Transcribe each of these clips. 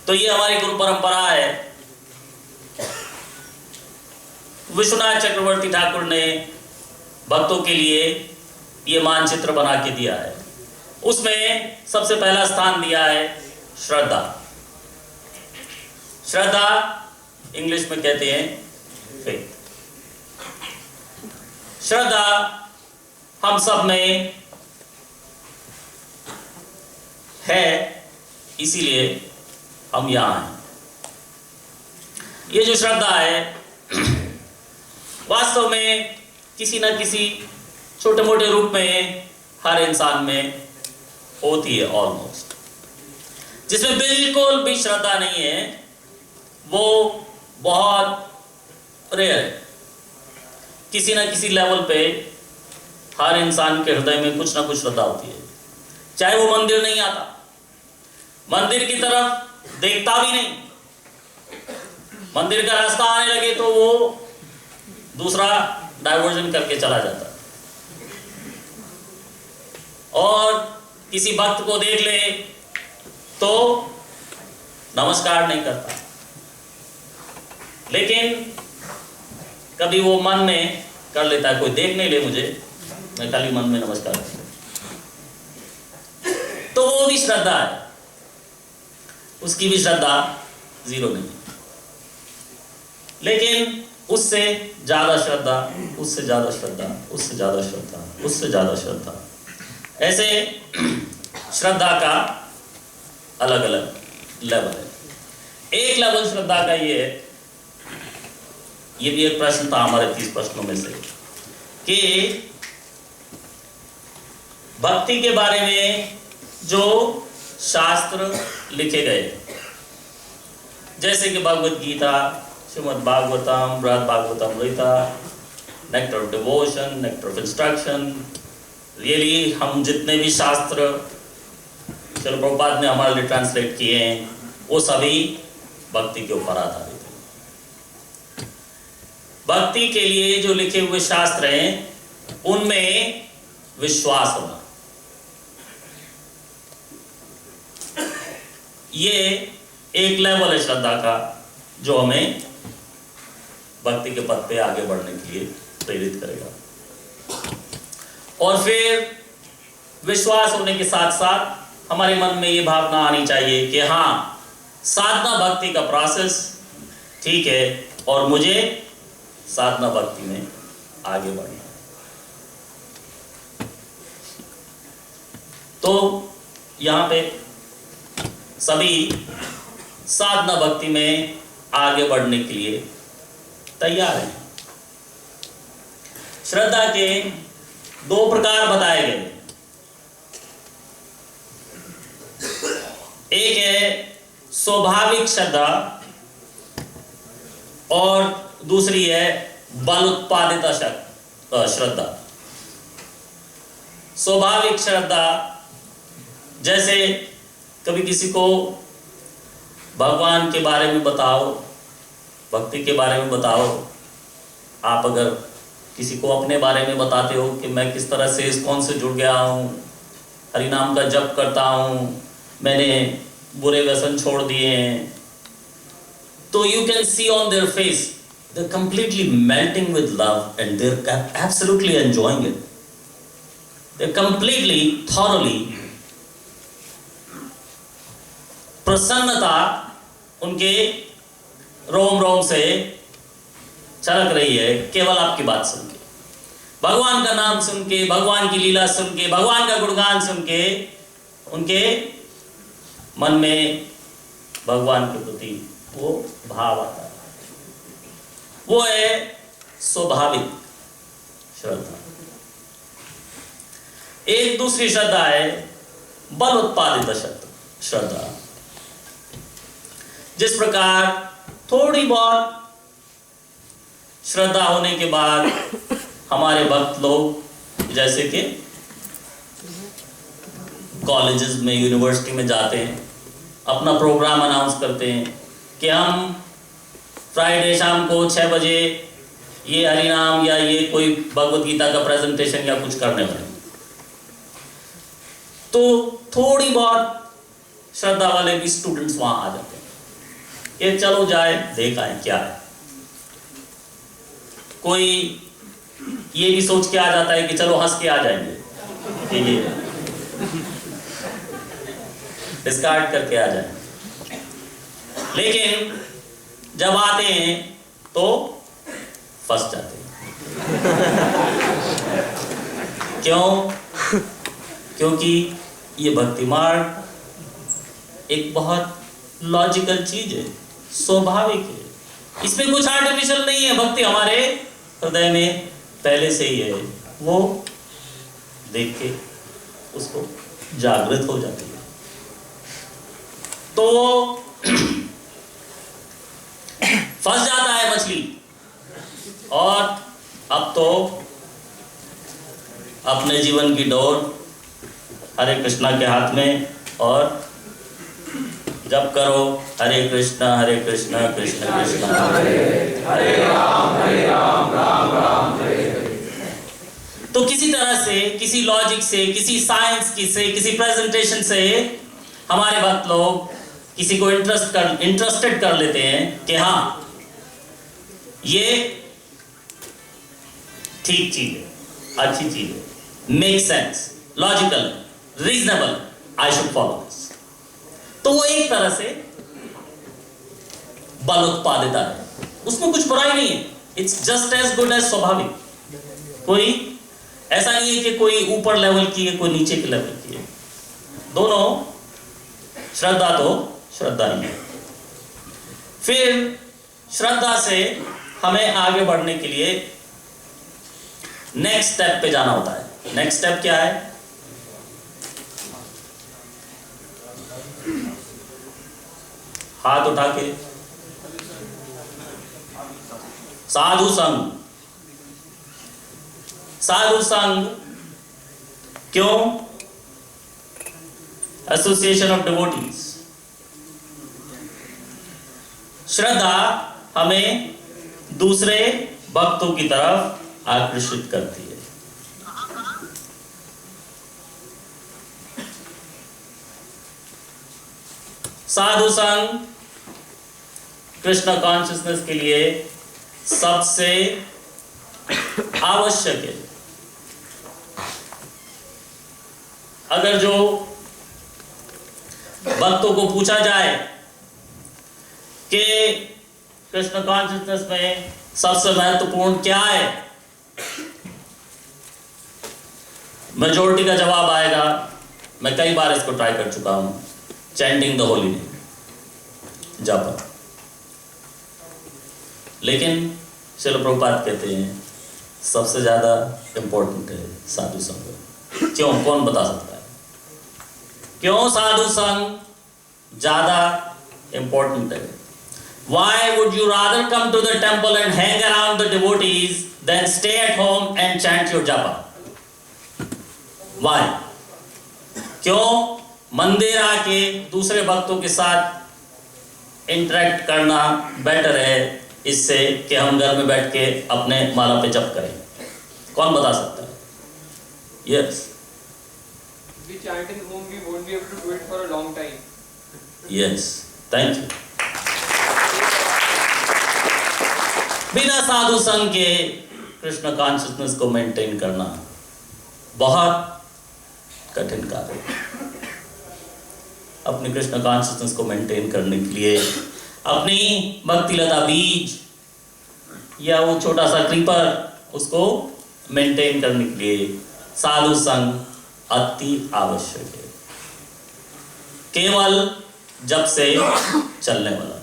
तो ये हमारी गुरु परंपरा है। विश्वनाथ चक्रवर्ती ठाकुर ने भक्तों के लिए ये मानचित्र बना के दिया है। उसमें सबसे पहला स्थान दिया है श्रद्धा। श्रद्धा इंग्लिश में कहते हैं फेथ। श्रद्धा हम सब में है, इसीलिए हम यहां हैं। ये जो श्रद्धा है वास्तव में किसी न किसी छोटे मोटे रूप में हर इंसान में होती है ऑलमोस्ट। जिसमें बिल्कुल भी श्रद्धा नहीं है वो बहुत रेयर है। किसी न किसी लेवल पे हर इंसान के हृदय में कुछ ना कुछ श्रद्धा होती है, चाहे वो मंदिर नहीं आता, मंदिर की तरफ देखता भी नहीं, मंदिर का रास्ता आने लगे तो वो दूसरा डाइवर्जन करके चला जाता, और किसी भक्त को देख ले तो नमस्कार नहीं करता। लेकिन कभी वो मन में कर लेता है, कोई देख नहीं ले मुझे, मैं खाली मन में नमस्कार करता, तो वो भी श्रद्धा है, उसकी भी श्रद्धा जीरो नहीं है। लेकिन उससे ज्यादा श्रद्धा, उससे ज्यादा श्रद्धा, उससे ज्यादा श्रद्धा, उससे ज्यादा श्रद्धा, ऐसे श्रद्धा का अलग अलग लेवल है। एक लेवल श्रद्धा का ये है, ये भी एक प्रश्न था हमारे 30 प्रश्नों में से, कि भक्ति के बारे में जो शास्त्र लिखे गए, जैसे कि Bhagavad Gita, Shrimad Bhagavatam, Brihad Bhagavatamrita, nectar of devotion, nectar of instruction, really हम जितने भी शास्त्र चलो प्रभुपाद ने हमारे लिए ट्रांसलेट किए हैं, वो सभी भक्ति के ऊपर आधारित है। भक्ति के लिए जो लिखे हुए शास्त्र हैं उनमें विश्वास होना, ये एक लेवल है श्रद्धा का जो हमें भक्ति के पथ पे आगे बढ़ने के लिए प्रेरित करेगा। और फिर विश्वास होने के साथ साथ हमारे मन में ये भावना आनी चाहिए कि हाँ, साधना भक्ति का प्रोसेस ठीक है और मुझे साधना भक्ति में आगे बढ़ना है। तो यहाँ पे सभी साधना भक्ति में आगे बढ़ने के लिए तैयार हैं। श्रद्धा के 2 प्रकार बताए गए, एक है स्वाभाविक श्रद्धा और दूसरी है बल उत्पादित श्रद्धा। स्वाभाविक श्रद्धा, जैसे कभी किसी को भगवान के बारे में बताओ, भक्ति के बारे में बताओ, आप अगर किसी को अपने बारे में बताते हो कि मैं किस तरह से इस्कॉन से जुड़ गया हूँ, हरि नाम का जप करता हूँ, मैंने बुरे व्यसन छोड़ दिए हैं, तो you can see on their face they're completely melting with love and they're absolutely enjoying it. They're completely, thoroughly, प्रसन्नता उनके रोम रोम से छलक रही है केवल आपकी बात सुन के, भगवान का नाम सुन के, भगवान की लीला सुन के, भगवान का गुणगान सुन के उनके मन में भगवान के प्रति वो भाव आता है। वो है स्वाभाविक श्रद्धा। एक दूसरी श्रद्धा है बल उत्पादित श्रद्धा। जिस प्रकार थोड़ी बहुत श्रद्धा होने के बाद हमारे भक्त लोग जैसे कि कॉलेजेस में, यूनिवर्सिटी में जाते हैं, अपना प्रोग्राम अनाउंस करते हैं कि हम फ्राइडे शाम को 6 बजे ये हरिनाम या ये कोई भगवद गीता का प्रेजेंटेशन या कुछ करने वाले। तो थोड़ी बहुत श्रद्धा वाले भी स्टूडेंट्स वहां आ जाते हैं। कि चलो जाए देख आए क्या है। कोई ये भी सोच के आ जाता है कि चलो हंस के आ जाएंगे, कि ये डिस्कार्ड करके आ जाए। लेकिन जब आते हैं तो फंस जाते हैं। क्यों? क्योंकि ये भक्ति मार्ग एक बहुत लॉजिकल चीज है, स्वाभाविक है, इसमें कुछ आर्टिफिशियल नहीं है। भक्ति हमारे हृदय में पहले से ही है, वो देख के उसको जागृत हो जाती है। तो फंस जाता है मछली, और अब तो अपने जीवन की डोर हरे कृष्णा के हाथ में, और जब करो हरे कृष्णा कृष्ण कृष्ण हरे राम राम राम हरे हरे। तो किसी तरह से, किसी लॉजिक से, किसी साइंस की से, किसी प्रेजेंटेशन से हमारे भक्त लोग किसी को इंटरेस्टेड कर लेते हैं कि हाँ ये ठीक चीज है, अच्छी चीज है, make sense, logical, reasonable, I should follow this. तो वो एक तरह से बल उत्पादित है, उसमें कुछ बुराई नहीं है, it's just as good as स्वाभाविक। कोई ऐसा नहीं है कि कोई ऊपर लेवल की है, कोई नीचे के लेवल की है, दोनों श्रद्धा तो श्रद्धा ही है। फिर श्रद्धा से हमें आगे बढ़ने के लिए नेक्स्ट स्टेप पे जाना होता है। नेक्स्ट स्टेप क्या है? हाथ उठा के साधु संग। साधु संग क्यों? Association of devotees. श्रद्धा हमें दूसरे भक्तों की तरफ आकर्षित करती है। साधु संग कृष्ण कॉन्शियसनेस के लिए सबसे आवश्यक है। अगर जो भक्तों को पूछा जाए कि कृष्ण कॉन्शियसनेस में सबसे महत्वपूर्ण क्या है, मेजॉरिटी का जवाब आएगा, मैं कई बार इसको ट्राई कर चुका हूं, चैंटिंग द होली नेम, जप। लेकिन श्रील प्रभुपाद कहते हैं सबसे ज्यादा इंपॉर्टेंट है साधु संग। क्यों? कौन बता सकता है क्यों साधु संग ज्यादा इंपॉर्टेंट है? Why would you rather come to the temple and hang around the devotees than stay at home and chant your japa? Why? क्यों मंदिर आके दूसरे भक्तों के साथ इंटरेक्ट करना बेटर है इससे कि हम घर में बैठ के अपने माला पे जप करें? कौन बता सकता है? Yes. We chant in home, we won't be able to do it for a long time. Yes. Thank you. बिना साधु संग के कृष्ण कॉन्शियसनेस को मेंटेन करना बहुत कठिन कार्य है। अपनी कृष्ण कॉन्शियसनेस को मेंटेन करने के लिए अपनी भक्ति लता बीज या वो छोटा सा क्रीपर उसको मेंटेन करने के लिए साधु संग अति आवश्यक है। केवल जब से चलने वाला नहीं।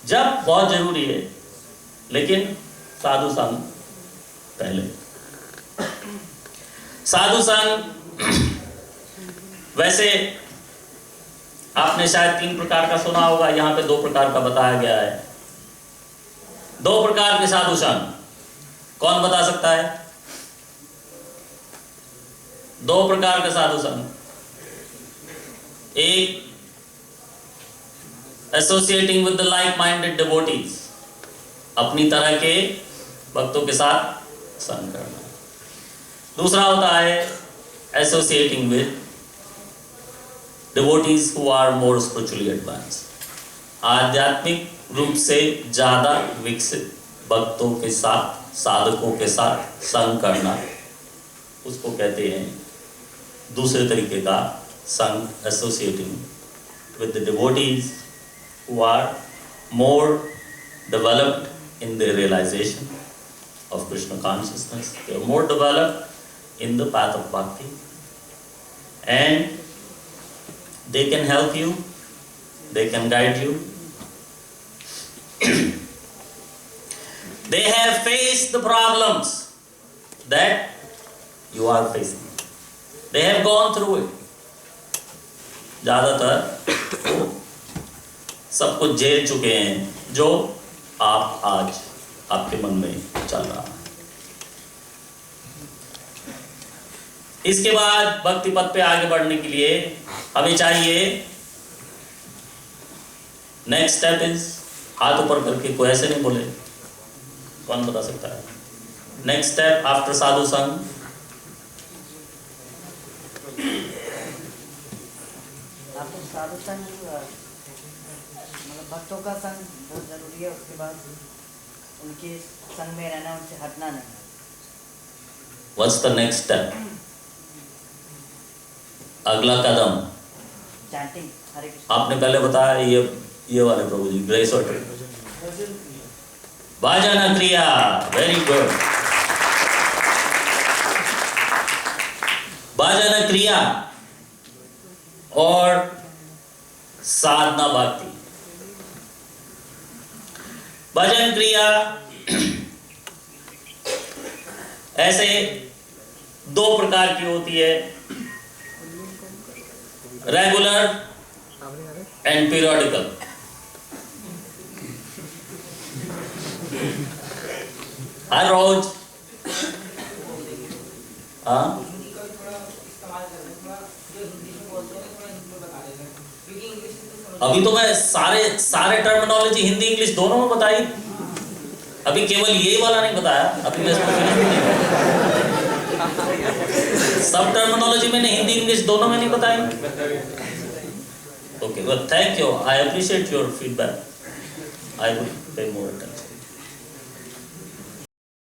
जब बहुत जरूरी है लेकिन साधु संग पहले। साधु संग वैसे आपने शायद 3 प्रकार का सुना होगा, यहां पे 2 प्रकार का बताया गया है। 2 प्रकार के साधु संग कौन बता सकता है? 2 प्रकार का साधु संग। एक, associating with the like minded devotees, अपनी तरह के भक्तों के साथ संग करना। दूसरा होता है associating with devotees who are more spiritually advance, आध्यात्मिक रूप से ज़्यादा विकसित भक्तों के साथ, साधकों के साथ संग करना, उसको कहते हैं दूसरे तरीके का संग, associating with the devotees who are more developed in their realization of Krishna consciousness. They are more developed in the path of bhakti, and they can help you, they can guide you. They have faced the problems that you are facing. They have gone through it. ज़्यादातर वो सब कुछ झेल चुके हैं जो आप आज आपके मन में चल रहा है। इसके बाद भक्ति पथ पे आगे बढ़ने के लिए हमें चाहिए, नेक्स्ट स्टेप इज, हाथ ऊपर करके, कोई ऐसे नहीं बोले, कौन बता सकता है? नेक्स्ट स्टेप आफ्टर साधु संग, साधु संग मतलब भक्तों का संग बहुत जरूरी है। उसके बाद उनके संग में रहना, उनसे हटना नहीं। What's the next step? अगला कदम चैंटिंग हरे कृष्ण। आपने पहले बताया ये वाले प्रभु जी, ग्रेस वाटर, भजन क्रिया, वेरी गुड। भजन क्रिया और साधना भक्ति। भजन क्रिया ऐसे दो प्रकार की होती है, रेगुलर एंड पीरियोडिकल। हर रोज, हाँ, अभी तो मैं सारे टर्मिनोलॉजी हिंदी इंग्लिश दोनों में बताई, अभी केवल यही वाला नहीं बताया, अभी मैं सब टर्मिनोलॉजी मैंने हिंदी इंग्लिश दोनों में नहीं बताई। Okay, well, thank you, I appreciate your feedback, I will pay more attention.